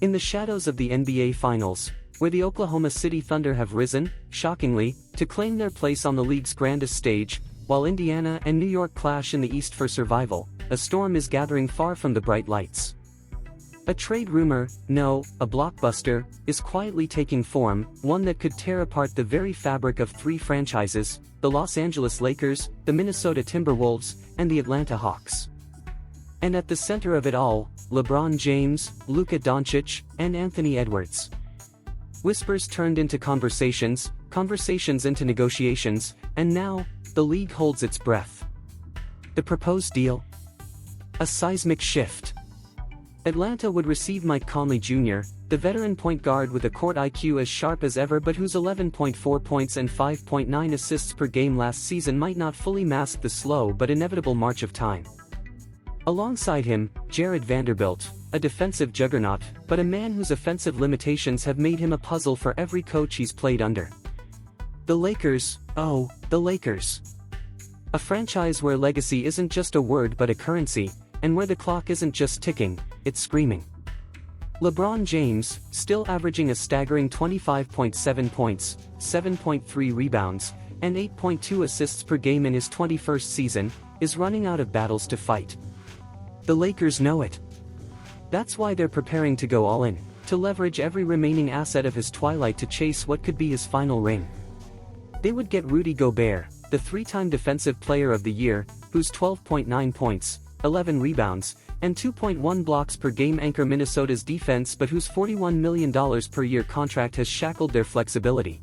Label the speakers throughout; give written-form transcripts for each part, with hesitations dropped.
Speaker 1: In the shadows of the NBA Finals, where the Oklahoma City Thunder have risen, shockingly, to claim their place on the league's grandest stage, while Indiana and New York clash in the East for survival, a storm is gathering far from the bright lights. A trade rumor, no, a blockbuster, is quietly taking form, one that could tear apart the very fabric of three franchises: the Los Angeles Lakers, the Minnesota Timberwolves, and the Atlanta Hawks. And at the center of it all, LeBron James, Luka Doncic, and Anthony Edwards. Whispers turned into conversations, conversations into negotiations, and now, the league holds its breath. The proposed deal? A seismic shift. Atlanta would receive Mike Conley Jr., the veteran point guard with a court IQ as sharp as ever but whose 11.4 points and 5.9 assists per game last season might not fully mask the slow but inevitable march of time. Alongside him, Jared Vanderbilt, a defensive juggernaut, but a man whose offensive limitations have made him a puzzle for every coach he's played under. The Lakers, oh, the Lakers. A franchise where legacy isn't just a word but a currency, and where the clock isn't just ticking, it's screaming. LeBron James, still averaging a staggering 25.7 points, 7.3 rebounds, and 8.2 assists per game in his 21st season, is running out of battles to fight. The Lakers know it. That's why they're preparing to go all in, to leverage every remaining asset of his twilight to chase what could be his final ring. They would get Rudy Gobert, the three-time Defensive Player of the Year, whose 12.9 points, 11 rebounds, and 2.1 blocks per game anchor Minnesota's defense but whose $41 million per year contract has shackled their flexibility.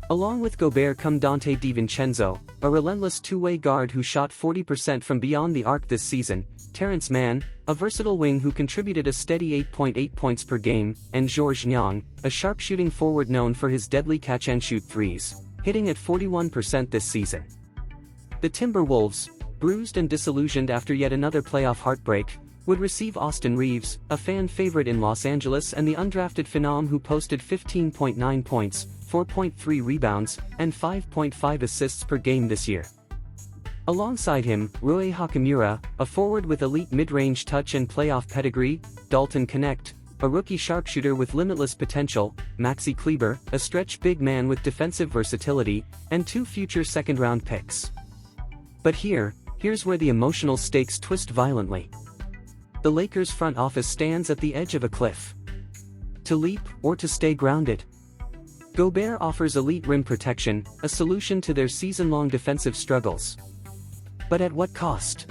Speaker 1: Along with Gobert come Dante DiVincenzo, a relentless two-way guard who shot 40% from beyond the arc this season, Terrence Mann, a versatile wing who contributed a steady 8.8 points per game, and Georges Niang, a sharpshooting forward known for his deadly catch-and-shoot threes, hitting at 41% this season. The Timberwolves, bruised and disillusioned after yet another playoff heartbreak, would receive Austin Reeves, a fan favorite in Los Angeles and the undrafted phenom who posted 15.9 points, 4.3 rebounds, and 5.5 assists per game this year. Alongside him, Rui Hachimura, a forward with elite mid-range touch and playoff pedigree, Dalton Knecht, a rookie sharpshooter with limitless potential, Maxi Kleber, a stretch big man with defensive versatility, and two future second-round picks. But here's where the emotional stakes twist violently. The Lakers front office stands at the edge of a cliff. To leap or to stay grounded? Gobert offers elite rim protection, a solution to their season-long defensive struggles. But at what cost?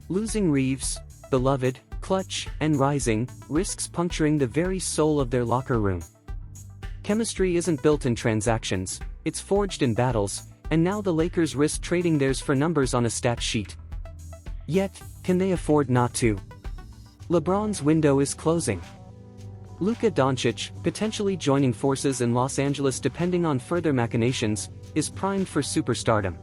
Speaker 1: Losing Reeves, beloved, clutch, and rising, risks puncturing the very soul of their locker room. Chemistry isn't built in transactions, it's forged in battles, and now the Lakers risk trading theirs for numbers on a stat sheet. Yet, can they afford not to? LeBron's window is closing. Luka Doncic, potentially joining forces in Los Angeles depending on further machinations, is primed for superstardom.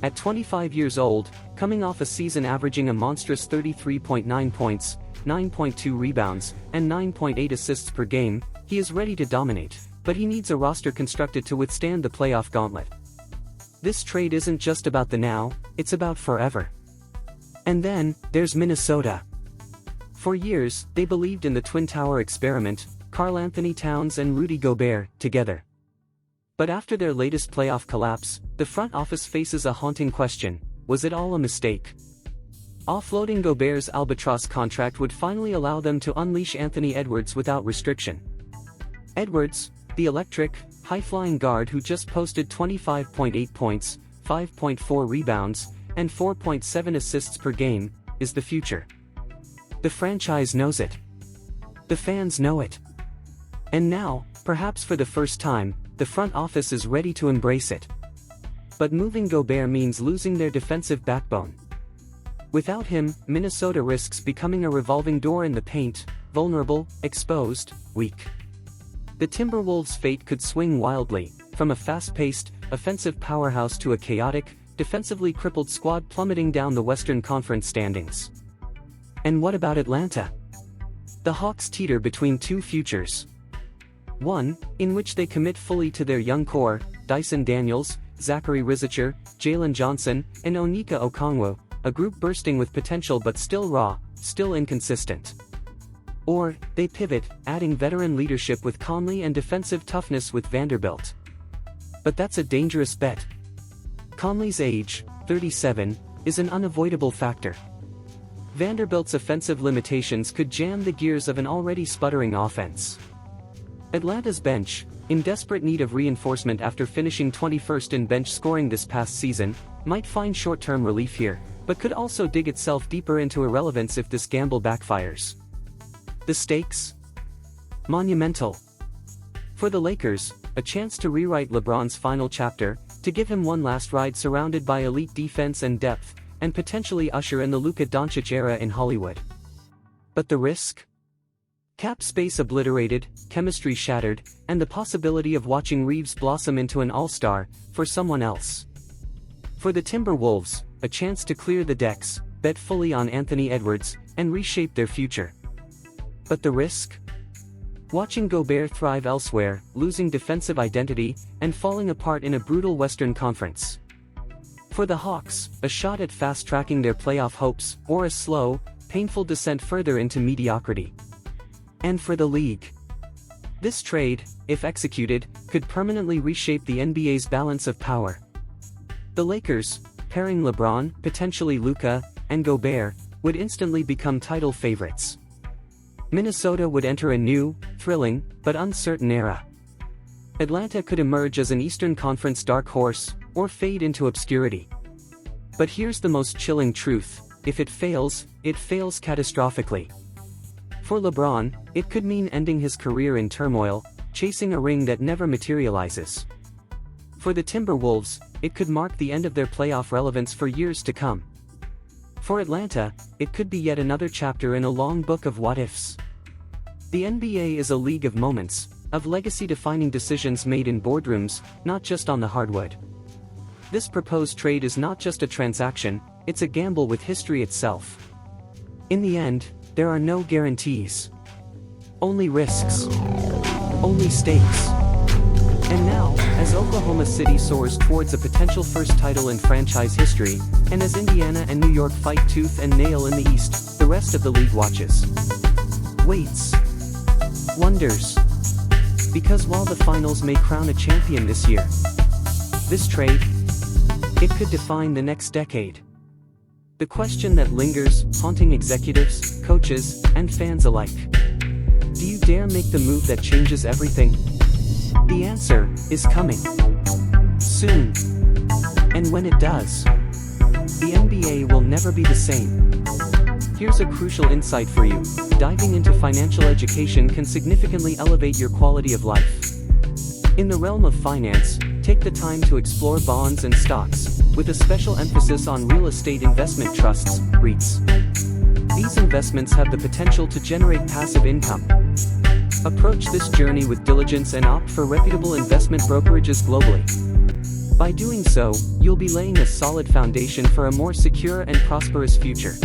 Speaker 1: At 25 years old, coming off a season averaging a monstrous 33.9 points, 9.2 rebounds, and 9.8 assists per game, he is ready to dominate, but he needs a roster constructed to withstand the playoff gauntlet. This trade isn't just about the now, it's about forever. And then, there's Minnesota. For years, they believed in the Twin Tower experiment, Karl-Anthony Towns and Rudy Gobert, together. But after their latest playoff collapse, the front office faces a haunting question: was it all a mistake? Offloading Gobert's albatross contract would finally allow them to unleash Anthony Edwards without restriction. Edwards, the electric, high-flying guard who just posted 25.8 points, 5.4 rebounds, and 4.7 assists per game, is the future. The franchise knows it. The fans know it. And now, perhaps for the first time, the front office is ready to embrace it. But moving Gobert means losing their defensive backbone. Without him, Minnesota risks becoming a revolving door in the paint, vulnerable, exposed, weak. The Timberwolves' fate could swing wildly, from a fast-paced, offensive powerhouse to a chaotic, defensively crippled squad plummeting down the Western Conference standings. And what about Atlanta? The Hawks teeter between two futures. One, in which they commit fully to their young core, Dyson Daniels, Zachary Rizicher, Jalen Johnson, and Onyeka Okongwu, a group bursting with potential but still raw, still inconsistent. Or, they pivot, adding veteran leadership with Conley and defensive toughness with Vanderbilt. But that's a dangerous bet. Conley's age, 37, is an unavoidable factor. Vanderbilt's offensive limitations could jam the gears of an already sputtering offense. Atlanta's bench, in desperate need of reinforcement after finishing 21st in bench scoring this past season, might find short-term relief here, but could also dig itself deeper into irrelevance if this gamble backfires. The stakes? Monumental. For the Lakers, a chance to rewrite LeBron's final chapter, to give him one last ride surrounded by elite defense and depth, and potentially usher in the Luka Doncic era in Hollywood. But the risk? Cap space obliterated, chemistry shattered, and the possibility of watching Reeves blossom into an all-star, for someone else. For the Timberwolves, a chance to clear the decks, bet fully on Anthony Edwards, and reshape their future. But the risk? Watching Gobert thrive elsewhere, losing defensive identity, and falling apart in a brutal Western Conference. For the Hawks, a shot at fast-tracking their playoff hopes, or a slow, painful descent further into mediocrity. And for the league, this trade, if executed, could permanently reshape the NBA's balance of power. The Lakers, pairing LeBron, potentially Luka, and Gobert, would instantly become title favorites. Minnesota would enter a new, thrilling, but uncertain era. Atlanta could emerge as an Eastern Conference dark horse, or fade into obscurity. But here's the most chilling truth: if it fails catastrophically. For LeBron, it could mean ending his career in turmoil, chasing a ring that never materializes. For the Timberwolves, it could mark the end of their playoff relevance for years to come. For Atlanta, it could be yet another chapter in a long book of what-ifs. The NBA is a league of moments, of legacy-defining decisions made in boardrooms, not just on the hardwood. This proposed trade is not just a transaction, it's a gamble with history itself. In the end, there are no guarantees. Only risks. Only stakes. And now, as Oklahoma City soars towards a potential first title in franchise history, and as Indiana and New York fight tooth and nail in the East, the rest of the league watches. Waits. Wonders. Because while the finals may crown a champion this year, this trade, it could define the next decade. The question that lingers, haunting executives, coaches, and fans alike. Do you dare make the move that changes everything? The answer is coming. Soon. And when it does, the NBA will never be the same. Here's a crucial insight for you: diving into financial education can significantly elevate your quality of life. In the realm of finance, take the time to explore bonds and stocks, with a special emphasis on real estate investment trusts, REITs. These investments have the potential to generate passive income. Approach this journey with diligence and opt for reputable investment brokerages globally. By doing so, you'll be laying a solid foundation for a more secure and prosperous future.